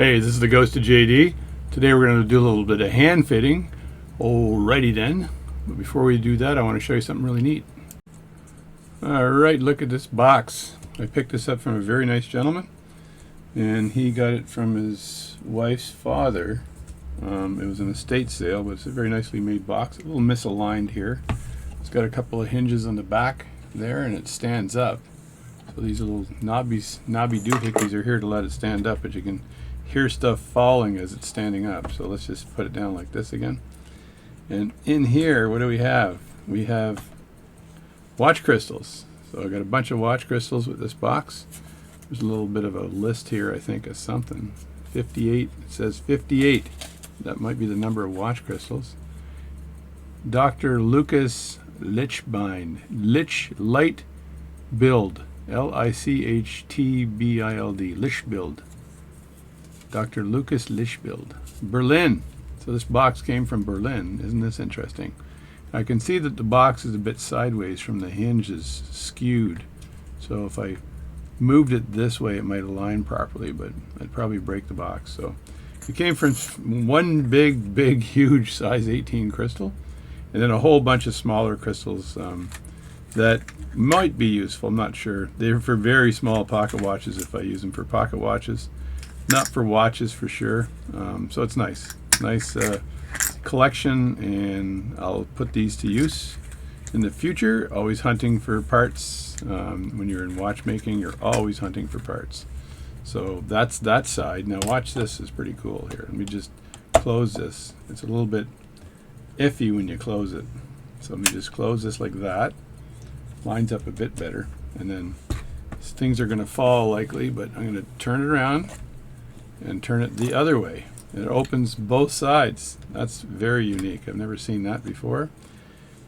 Hey, this is the Ghost of JD. Today we're going to do a little bit of hand fitting. Alrighty then. But before we do that, I want to show you something really neat. Alright, look at this box. I picked this up from a very nice gentleman, and he got it from his wife's father. It was an estate sale, but it's a very nicely made box. A little misaligned here. It's got a couple of hinges on the back there, and it stands up. So these little knobby doohickeys are here to let it stand up, but you can hear stuff falling as it's standing up. So let's just put it down like this again. And in here, what do we have? We have watch crystals. So I got a bunch of watch crystals with this box. There's a little bit of a list here, I think, of something. 58. It says 58. That might be the number of watch crystals. Dr. Lucas Lichtbild. Light Build. Lichtbild. Lichtbild. Dr. Lucas Lichtbild. Berlin. So this box came from Berlin. Isn't this interesting? I can see that the box is a bit sideways from the hinges, skewed. So if I moved it this way, it might align properly, but I'd probably break the box. So it came from one big, huge size 18 crystal, and then a whole bunch of smaller crystals that might be useful. I'm not sure. They're for very small pocket watches if I use them for pocket watches. Not for watches for sure. So it's nice collection, and I'll put these to use in the future. Always hunting for parts. When you're in watchmaking, you're always hunting for parts. So that's that side. Now watch this. Is pretty cool here. Let me just close this. It's a little bit iffy when you close it. So let me just close this like that. Lines up a bit better, and then things are going to fall likely, but I'm going to turn it around and turn it the other way. It opens both sides. That's very unique. I've never seen that before.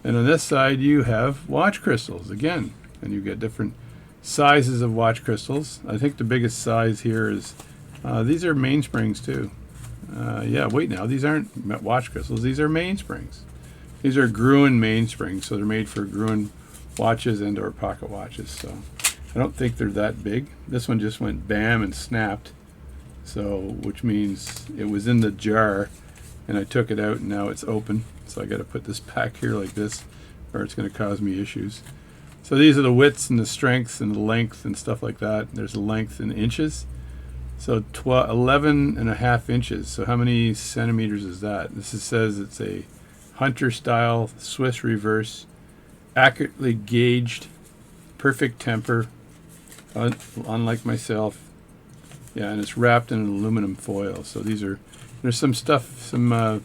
And on this side you have watch crystals again, and you get different sizes of watch crystals. I think the biggest size here is these are mainsprings too. Yeah, wait, now these aren't watch crystals, these are mainsprings. These are Gruen mainsprings, so they're made for Gruen watches and or pocket watches. So I don't think they're that big. This one just went bam and snapped. So, which means it was in the jar and I took it out and now it's open. So I got to put this back here like this, or it's going to cause me issues. So these are the widths and the strengths and the length and stuff like that. There's a length in inches. So 11.5 inches. So how many centimeters is that? This says it's a hunter style Swiss reverse, accurately gauged, perfect temper, unlike myself. Yeah, and it's wrapped in an aluminum foil. So there's some stuff, some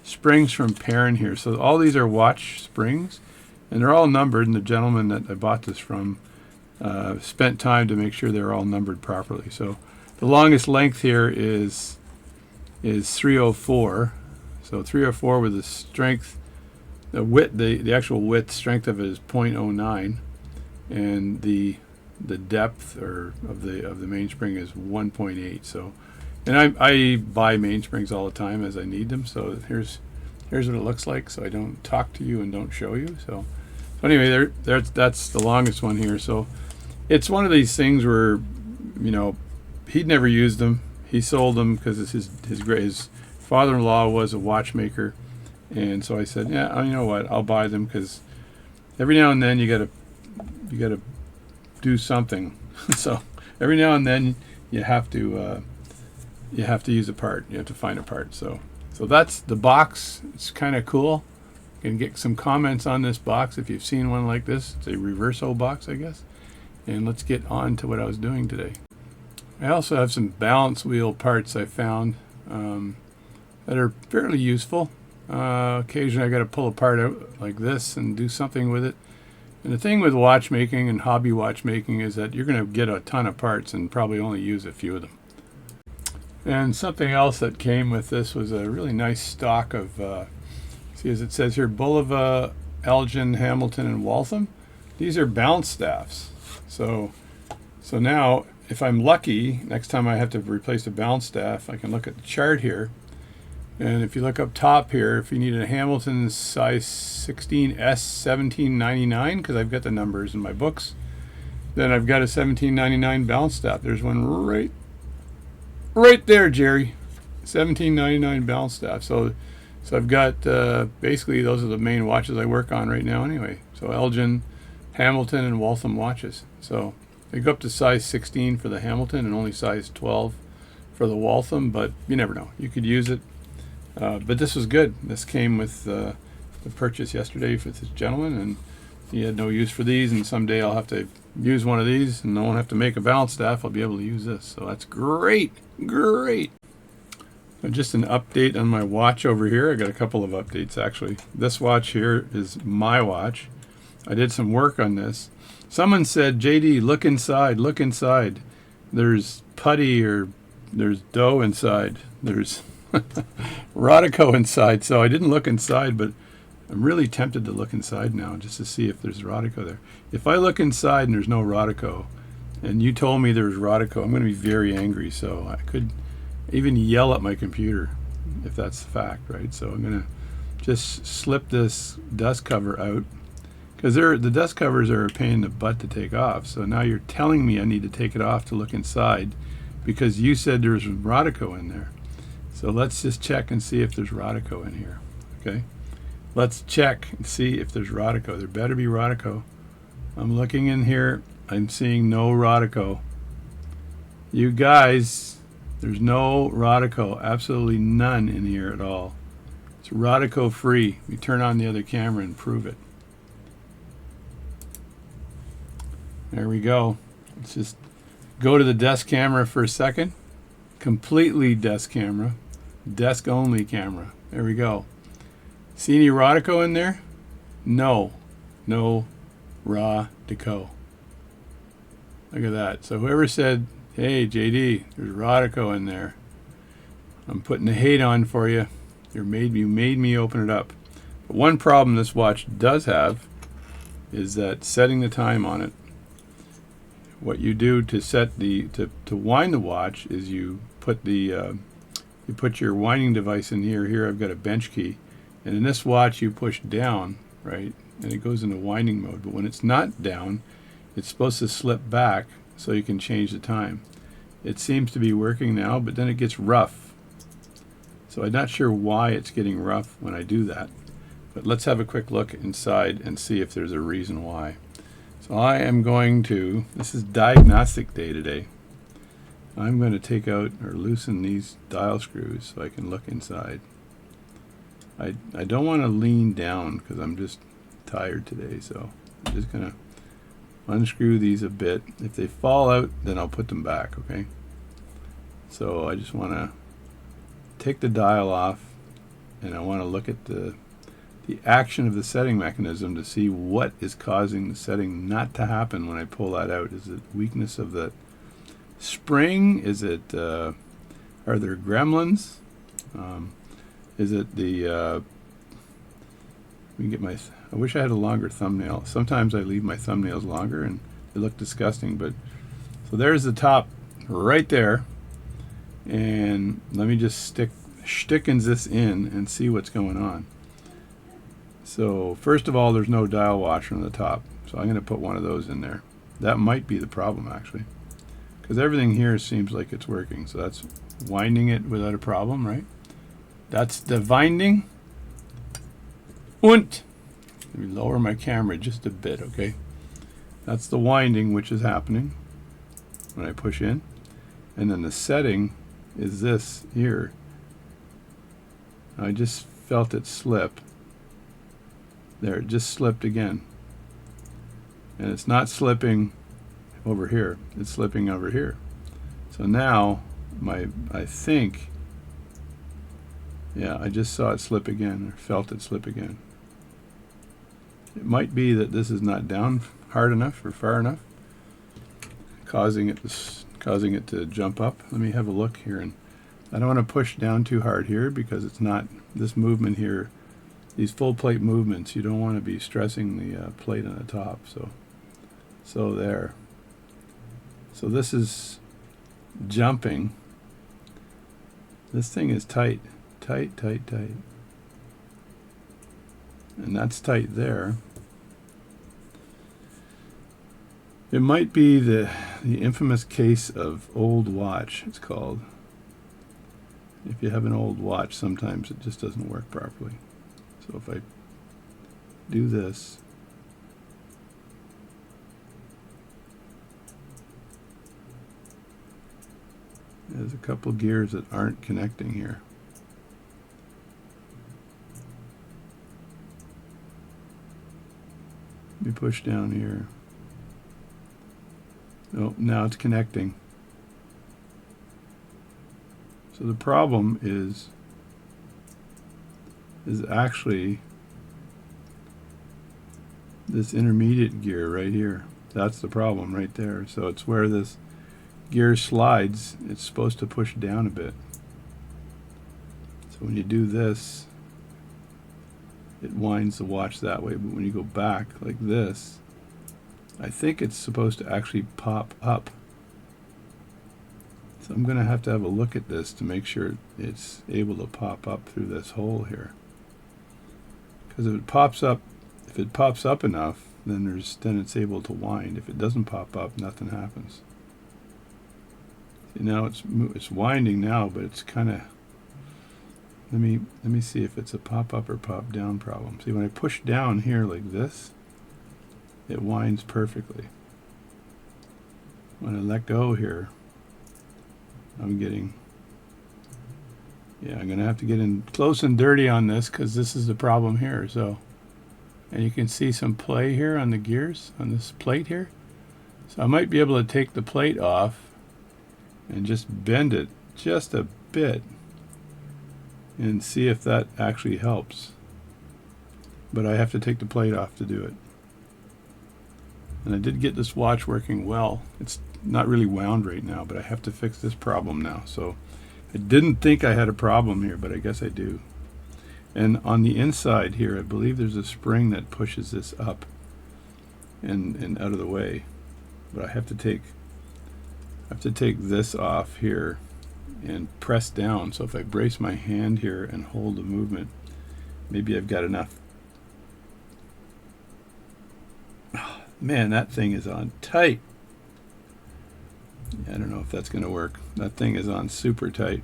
springs from Perrin here. So all these are watch springs, and they're all numbered. And the gentleman that I bought this from spent time to make sure they're all numbered properly. So the longest length here is 304. So 304 with the strength, the width, the actual width strength of it is 0.09, and the depth of the mainspring is 1.8. So, and I buy mainsprings all the time as I need them. So here's what it looks like. So I don't talk to you and don't show you. So anyway, that's the longest one here. So it's one of these things where, you know, he'd never used them. He sold them because his father-in-law was a watchmaker, and so I said, yeah, you know what, I'll buy them, because every now and then you gotta do something. So every now and then you have to use a part. You have to find a part. So that's the box. It's kind of cool. You can get some comments on this box if you've seen one like this. It's a reverso box, I guess. And let's get on to what I was doing today. I also have some balance wheel parts I found that are fairly useful. Occasionally I got to pull a part out like this and do something with it. And the thing with watchmaking and hobby watchmaking is that you're going to get a ton of parts and probably only use a few of them. And something else that came with this was a really nice stock of, see, as it says here, Bulova, Elgin, Hamilton, and Waltham. These are balance staffs. So now, if I'm lucky, next time I have to replace a balance staff, I can look at the chart here. And if you look up top here, if you need a Hamilton size 16S 1799, because I've got the numbers in my books, then I've got a 1799 balance staff. There's one right Right there, Jerry. 17.99 balance staff. So I've got basically those are the main watches I work on right now anyway. So Elgin, Hamilton, and Waltham watches. So they go up to size 16 for the Hamilton and only size 12 for the Waltham, but you never know. You could use it. But this was good. This came with the purchase yesterday for this gentleman, and he had no use for these, and someday I'll have to use one of these and I won't have to make a balance staff. I'll be able to use this. So that's great. Great. So just an update on my watch over here. I got a couple of updates actually. This watch here is my watch. I did some work on this. Someone said, JD, look inside, look inside. There's putty or there's dough inside. There's Rodico inside. So I didn't look inside, but I'm really tempted to look inside now just to see if there's Rodico there. If I look inside and there's no Rodico, and you told me there's Rodico, I'm going to be very angry. So I could even yell at my computer if that's the fact, right? So I'm going to just slip this dust cover out, because the dust covers are a pain in the butt to take off. So now you're telling me I need to take it off to look inside because you said there's Rodico in there. So let's just check and see if there's Rodico in here. Okay, let's check and see if there's Rodico. There better be Rodico. I'm looking in here. I'm seeing no Rodico. You guys, there's no Rodico. Absolutely none in here at all. It's Rodico free. We turn on the other camera and prove it. There we go. Let's just go to the desk camera for a second. Completely desk camera. Desk only camera. There we go. See any Rodico in there? No. No Rodico. Look at that. So whoever said, hey JD, there's Rodico in there, I'm putting the hate on for you. You made me open it up. But one problem this watch does have is that setting the time on it. What you do to set to wind the watch is you put you put your winding device in here. Here I've got a bench key, and in this watch you push down, right, and it goes into winding mode. But when it's not down, it's supposed to slip back so you can change the time. It seems to be working now, but then it gets rough. So I'm not sure why it's getting rough when I do that. But let's have a quick look inside and see if there's a reason why. So I am going to, this is diagnostic day today. I'm going to take out or loosen these dial screws so I can look inside. I don't want to lean down because I'm just tired today, so I'm just going to unscrew these a bit. If they fall out, then I'll put them back, okay? So I just want to take the dial off, and I want to look at the action of the setting mechanism to see what is causing the setting not to happen when I pull that out. Is it weakness of the spring? Is it are there gremlins? Is it the let me get my I wish I had a longer thumbnail. Sometimes I leave my thumbnails longer and they look disgusting, but so there's the top right there, and let me just stickins this in and see what's going on. So first of all, there's no dial washer on the top, so I'm going to put one of those in there. That might be the problem actually, because everything here seems like it's working. So that's winding it without a problem, right? That's the winding. Und let me lower my camera just a bit, okay? That's the winding which is happening when I push in, and then the setting is this here. I just felt it slip. There, it just slipped again. And it's not slipping over here. It's slipping over here. So now, I think, yeah, I just saw it slip again, or felt it slip again. It might be that this is not down hard enough or far enough, causing it to jump up. Let me have a look here, and I don't want to push down too hard here because it's not this movement here. These full plate movements, you don't want to be stressing the plate on the top. So there. So this is jumping. This thing is tight, tight, tight, tight. And that's tight there. It might be the infamous case of old watch, it's called. If you have an old watch, sometimes it just doesn't work properly. So if I do this, there's a couple gears that aren't connecting here. Let me push down here. Oh, now it's connecting. So the problem is actually this intermediate gear right here. That's the problem right there. So it's where this gear slides, it's supposed to push down a bit. So when you do this, it winds the watch that way, but when you go back like this, I think it's supposed to actually pop up. So I'm going to have a look at this to make sure it's able to pop up through this hole here. Because if it pops up enough, then it's able to wind. If it doesn't pop up, nothing happens. See, now it's winding now, but it's kind of. Let me see if it's a pop up or pop down problem. See, when I push down here like this, it winds perfectly. When I let go here, I'm going to have to get in close and dirty on this because this is the problem here. So, and you can see some play here on the gears on this plate here. So I might be able to take the plate off and just bend it just a bit and see if that actually helps. But I have to take the plate off to do it. And I did get this watch working well. It's not really wound right now, but I have to fix this problem now. So I didn't think I had a problem here, but I guess I do. And on the inside here, I believe there's a spring that pushes this up and out of the way. But I have to take this off here and press down. So if I brace my hand here and hold the movement, maybe I've got enough. Oh, man, that thing is on tight. I don't know if that's going to work. That thing is on super tight.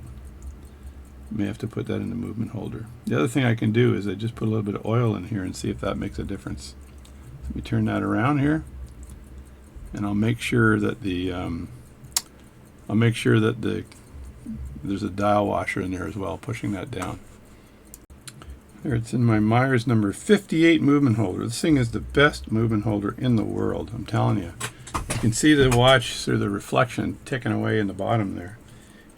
May have to put that in the movement holder. The other thing I can do is I just put a little bit of oil in here and see if that makes a difference. Let me turn that around here, and I'll make sure that there's a dial washer in there as well, pushing that down. There, it's in my Myers number 58 movement holder. This thing is the best movement holder in the world, I'm telling you. You can see the watch through the reflection ticking away in the bottom there.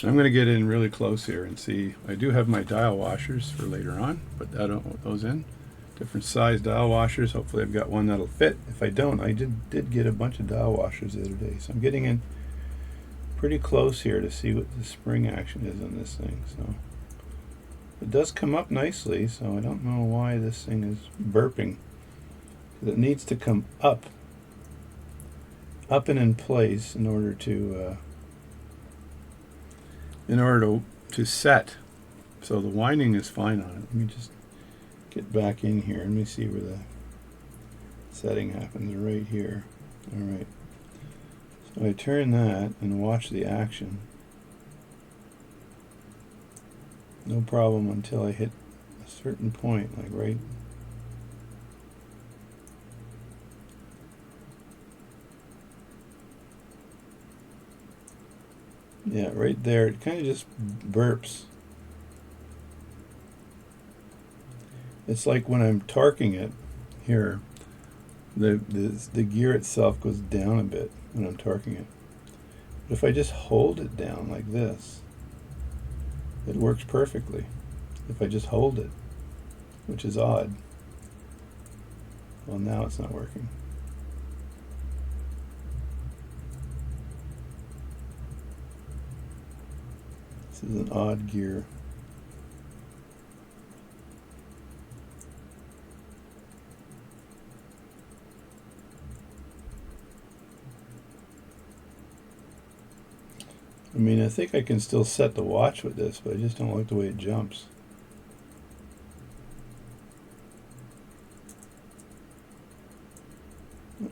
And I'm going to get in really close here and see. I do have my dial washers for later on. Put those in. Different size dial washers. Hopefully I've got one that'll fit. If I don't, I did get a bunch of dial washers the other day. So I'm getting in pretty close here to see what the spring action is on this thing. So it does come up nicely, so I don't know why this thing is burping. It needs to come up and in place in order to set. So the winding is fine on it. Let me just get back in here. Let me see where the setting happens. Right here. All right. So I turn that and watch the action. No problem until I hit a certain point, like right. Yeah, right there. It kind of just burps. It's like when I'm torquing it here, the gear itself goes down a bit when I'm torquing it. But if I just hold it down like this, it works perfectly. If I just hold it, which is odd. Well, now it's not working. This is an odd gear. I mean, I think I can still set the watch with this, but I just don't like the way it jumps.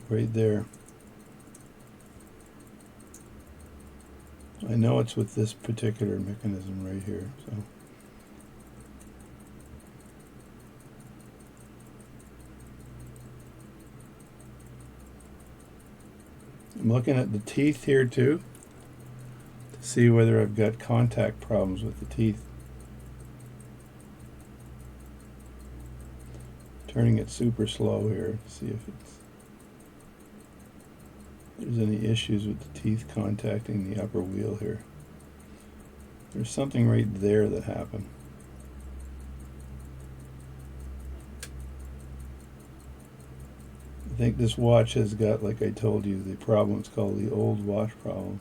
Right there. I know it's with this particular mechanism right here. So I'm looking at the teeth here too to see whether I've got contact problems with the teeth. Turning it super slow here to see if there's any issues with the teeth contacting the upper wheel here. There's something right there that happened. I think this watch has got, like I told you, the problem. It's called the old watch problem.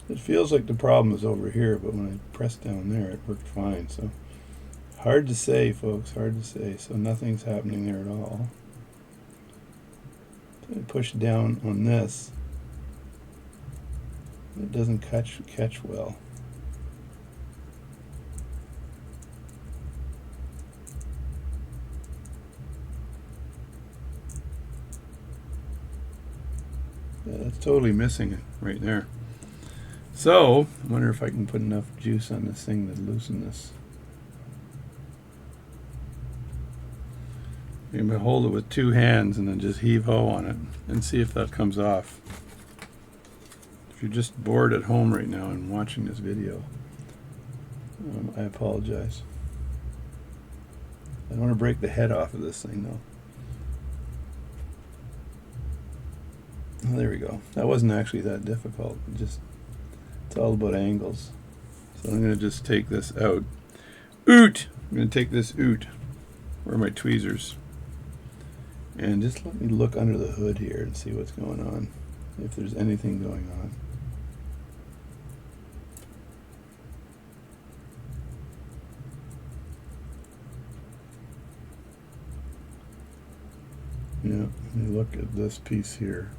It feels like the problem is over here, but when I pressed down there, it worked fine. So hard to say, folks, hard to say. So nothing's happening there at all. So I push down on this. It doesn't catch well. Yeah, that's totally missing it right there. So I wonder if I can put enough juice on this thing to loosen this. I'm going to hold it with two hands and then just heave-ho on it and see if that comes off. If you're just bored at home right now and watching this video, I apologize. I don't want to break the head off of this thing though. Oh, there we go. That wasn't actually that difficult. It's all about angles. So I'm going to just take this out. Oot! I'm going to take this oot. Where are my tweezers? And just let me look under the hood here and see what's going on. If there's anything going on. Yeah, let me look at this piece here.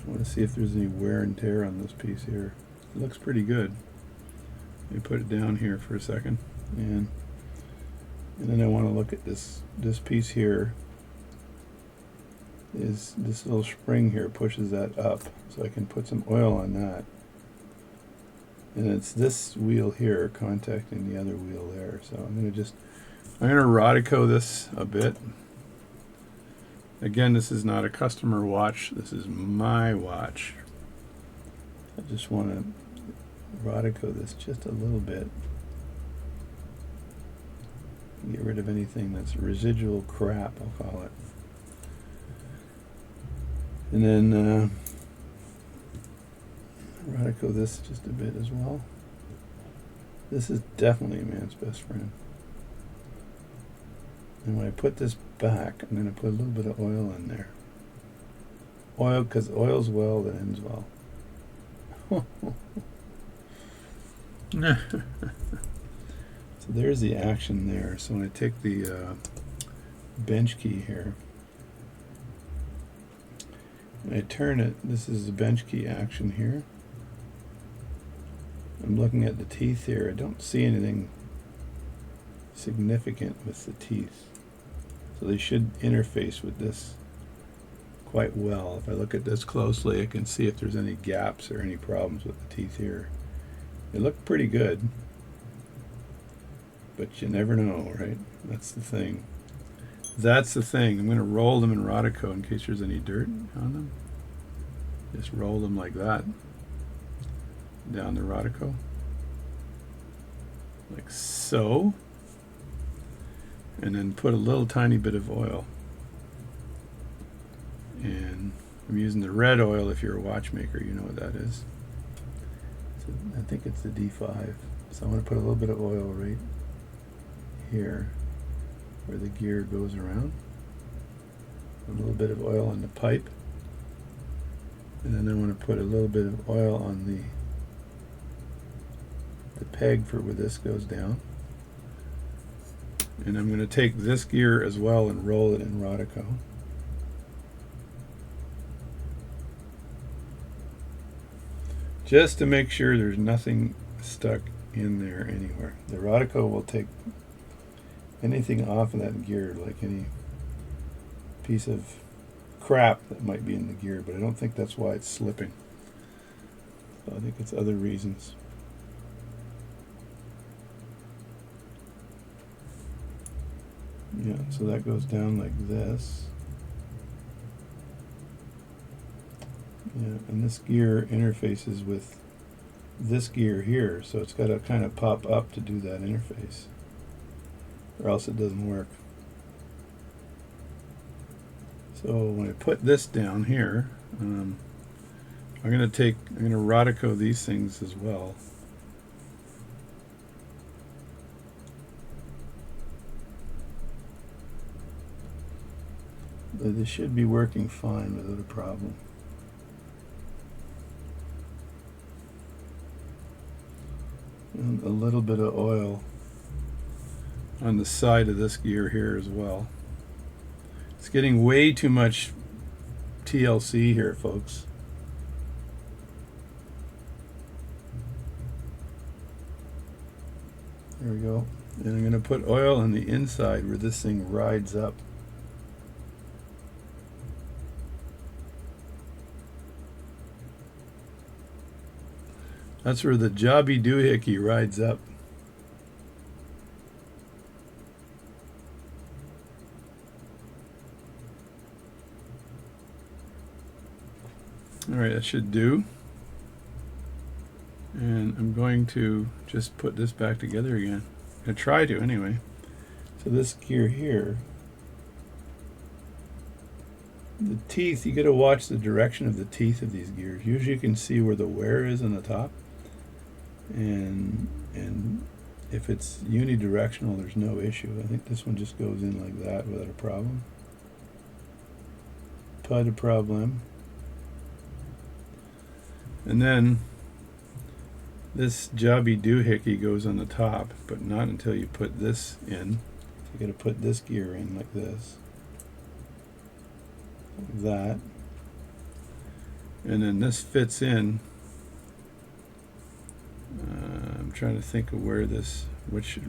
I want to see if there's any wear and tear on this piece here. It looks pretty good. Let me put it down here for a second. And then I want to look at this piece here. Is this little spring here pushes that up, so I can put some oil on that. And it's this wheel here contacting the other wheel there. So I'm going to Rodico this a bit. Again, this is not a customer watch. This is my watch. I just want to Rodico this just a little bit. Get rid of anything that's residual crap, I'll call it. And then Rodico this just a bit as well. This is definitely a man's best friend. And when I put this back, I'm going to put a little bit of oil in there. Oil, because oil's well that ends well. So there's the action there. So when I take the bench key here, when I turn it, this is the bench key action here. I'm looking at the teeth here. I don't see anything significant with the teeth. So they should interface with this quite well. If I look at this closely, I can see if there's any gaps or any problems with the teeth here. They look pretty good, but you never know, right? That's the thing. That's the thing. I'm going to roll them in Rodico in case there's any dirt on them. Just roll them like that down the Rodico, like so. And then put a little tiny bit of oil. And I'm using the red oil. If you're a watchmaker, you know what that is. So I think it's the D5. So I'm going to put a little bit of oil right here where the gear goes around. A little bit of oil on the pipe. And then I want to put a little bit of oil on the peg for where this goes down. And I'm going to take this gear as well and roll it in Rodico. Just to make sure there's nothing stuck in there anywhere. The Rodico will take anything off of that gear, like any piece of crap that might be in the gear, but I don't think that's why it's slipping. So I think it's other reasons. Yeah, so that goes down like this. Yeah, and this gear interfaces with this gear here, so it's got to kind of pop up to do that interface, or else it doesn't work. So when I put this down here, I'm going to Rodico these things as well. This should be working fine without a problem. And a little bit of oil on the side of this gear here as well. It's getting way too much TLC here, folks. There we go. And I'm going to put oil on the inside where this thing rides up. That's where the jobby doohickey rides up. Alright, that should do. And I'm going to just put this back together again. I'm going to try to anyway. So this gear here, the teeth, you got to watch the direction of the teeth of these gears. Usually you can see where the wear is on the top. And if it's unidirectional, there's no issue. I think this one just goes in like that without a problem. Pas de problème. And then this jobby doohickey goes on the top, but not until you put this in. You got to put this gear in like this, like that, and then this fits in. I'm trying to think of where this, which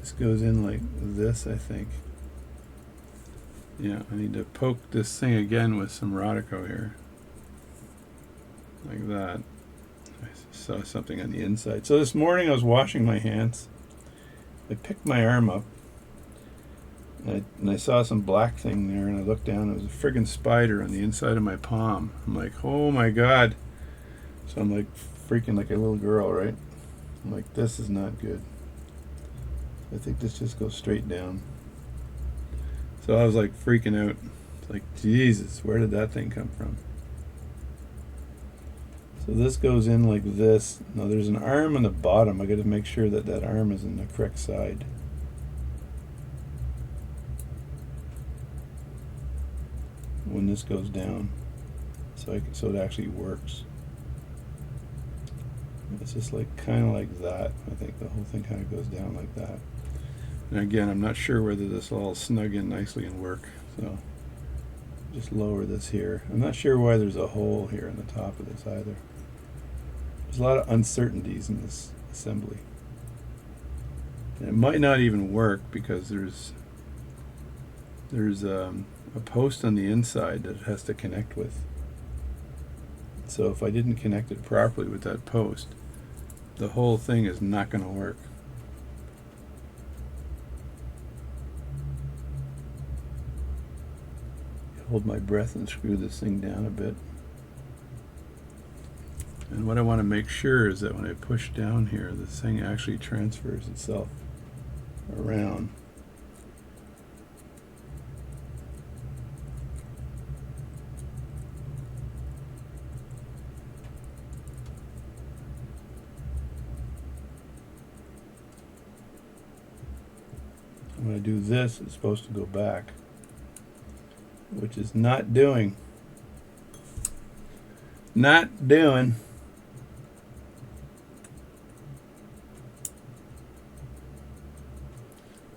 this goes in like this, I think. Yeah, I need to poke this thing again with some Rodico here, like that. I saw something on the inside. So this morning I was washing my hands. I picked my arm up, and I saw some black thing there, and I looked down. It was a friggin' spider on the inside of my palm. I'm like, oh my god. So I'm like freaking like a little girl, right? I'm like, this is not good. I think this just goes straight down. So I was like freaking out. Like, Jesus, where did that thing come from? So this goes in like this. Now there's an arm on the bottom. I got to make sure that that arm is in the correct side. When this goes down, so it actually works. It's just like kind of like that. I think the whole thing kind of goes down like that. And again, I'm not sure whether this will all snug in nicely and work. So just lower this here. I'm not sure why there's a hole here in the top of this either. There's a lot of uncertainties in this assembly. And it might not even work because there's a post on the inside that it has to connect with. So if I didn't connect it properly with that post, the whole thing is not going to work. Hold my breath and screw this thing down a bit. And what I want to make sure is that when I push down here, this thing actually transfers itself around. When I do this, it's supposed to go back, which is not doing. Not doing.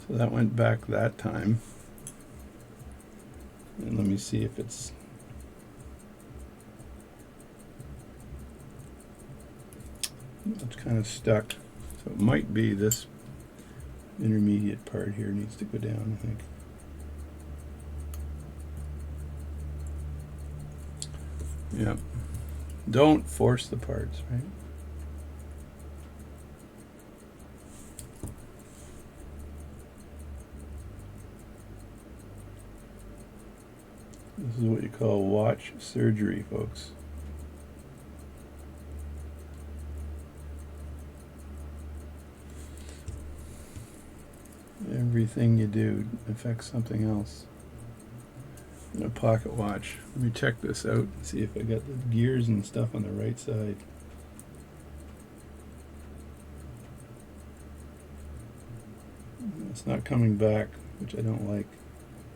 So that went back that time. And let me see if it's... It's kind of stuck. So it might be this intermediate part here needs to go down, I think. Yep. Don't force the parts, right? This is what you call watch surgery, folks. Everything you do affects something else. A pocket watch. Let me check this out and see if I got the gears and stuff on the right side. It's not coming back, which I don't like.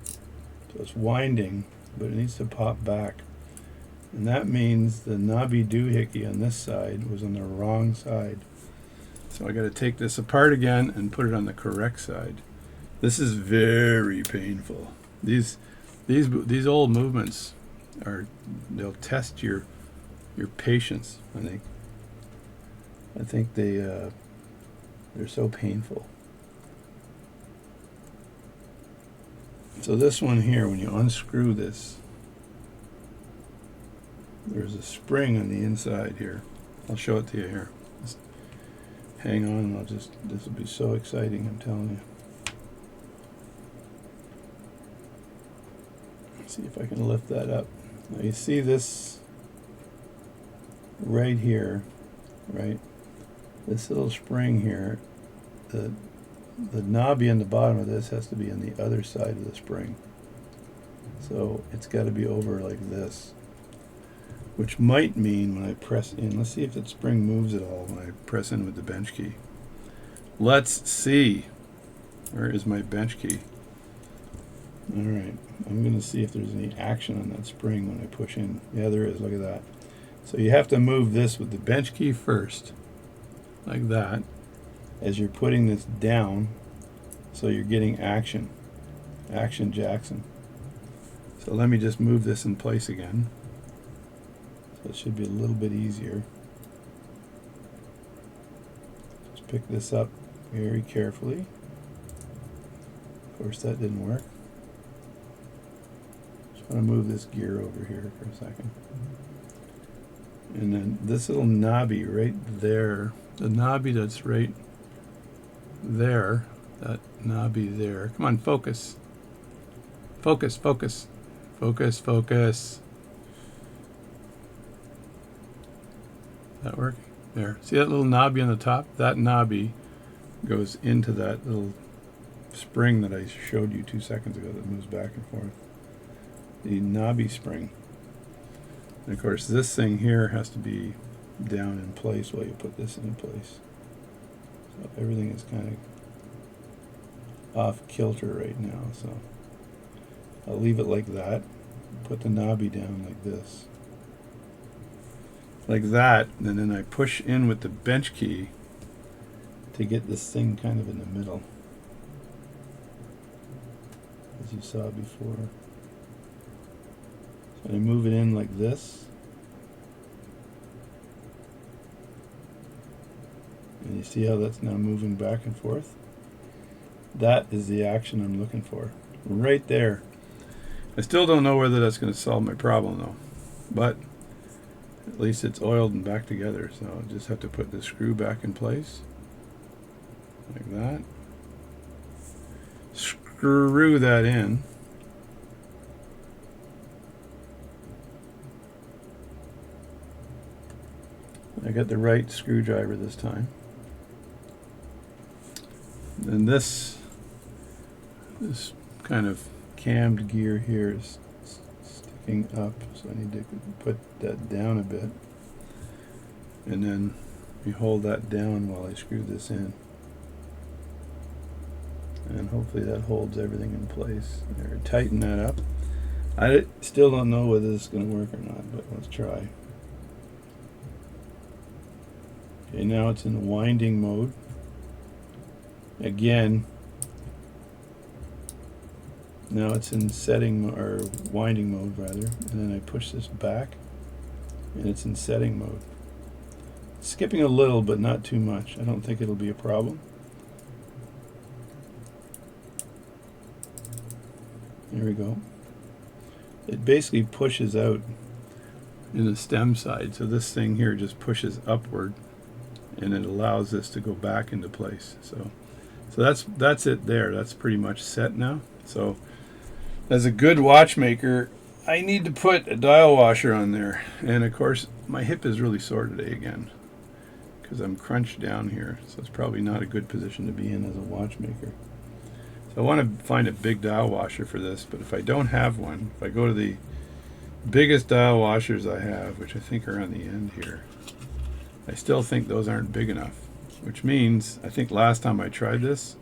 So it's winding, but it needs to pop back. And that means the knobby doohickey on this side was on the wrong side. So I got to take this apart again and put it on the correct side. This is very painful. These old movements they'll test your patience. I think they're so painful. So this one here, when you unscrew this, there's a spring on the inside here. I'll show it to you here. Just hang on, and this will be so exciting, I'm telling you. Let's see if I can lift that up. Now you see this right here, right? This little spring here, the knobby on the bottom of this has to be on the other side of the spring. So it's got to be over like this, which might mean when I press in, let's see if that spring moves at all when I press in with the bench key. Let's see. Where is my bench key? All right, I'm going to see if there's any action on that spring when I push in. Yeah, there is. Look at that. So you have to move this with the bench key first, like that, as you're putting this down, so you're getting action. Action Jackson. So let me just move this in place again. So it should be a little bit easier. Just pick this up very carefully. Of course, that didn't work. Just want to move this gear over here for a second. And then this little knobby right there, the knobby that's right there, that knobby there. Come on, focus. Focus, focus. Focus, focus. That work? There. See that little knobby on the top? That knobby goes into that little spring that I showed you 2 seconds ago that moves back and forth. The knobby spring. And of course this thing here has to be down in place while you put this in place. So everything is kind of off kilter right now, so I'll leave it like that. Put the knobby down like this. Like that, and then I push in with the bench key to get this thing kind of in the middle, as you saw before. So I move it in like this, and you see how that's now moving back and forth? That is the action I'm looking for, right there. I still don't know whether that's going to solve my problem though, but at least it's oiled and back together, so I'll just have to put the screw back in place, like that. Screw that in. I got the right screwdriver this time. And this kind of cammed gear here is sticking up, so I need to put that down a bit, and then you hold that down while I screw this in, and hopefully that holds everything in place. There, tighten that up. I still don't know whether this is going to work or not, but let's try. Okay, now it's in winding mode again. Now it's in setting, or winding mode rather, and then I push this back and it's in setting mode. skipping a little, but not too much. I don't think it'll be a problem. There we go. It basically pushes out in the stem side, so this thing here just pushes upward, and it allows this to go back into place. So that's it there. That's pretty much set now. So as a good watchmaker, I need to put a dial washer on there. And of course, my hip is really sore today again because I'm crunched down here. So it's probably not a good position to be in as a watchmaker. So I want to find a big dial washer for this, but if I don't have one, if I go to the biggest dial washers I have, which I think are on the end here, I still think those aren't big enough, which means I think last time I tried this,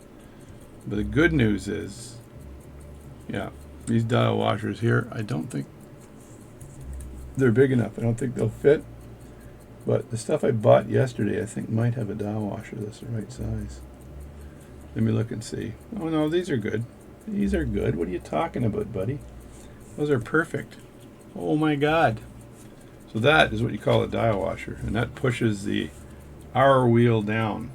but the good news is, yeah, these dial washers here, I don't think they're big enough. I don't think they'll fit, but the stuff I bought yesterday I think might have a dial washer that's the right size. Let me look and see. Oh no, these are good. These are good. What are you talking about, buddy? Those are perfect. Oh my God. So that is what you call a dial washer, and that pushes the hour wheel down.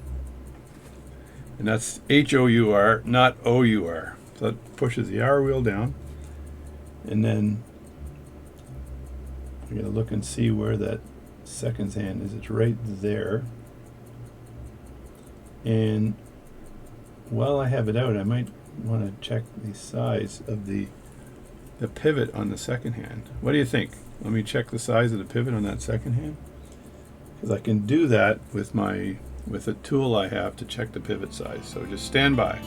And that's H-O-U-R, not O-U-R. So that pushes the hour wheel down. And then I'm going to look and see where that seconds hand is. It's right there. And while I have it out, I might want to check the size of the pivot on the second hand. What do you think? Let me check the size of the pivot on that second hand, because I can do that with a tool I have to check the pivot size. So just stand by.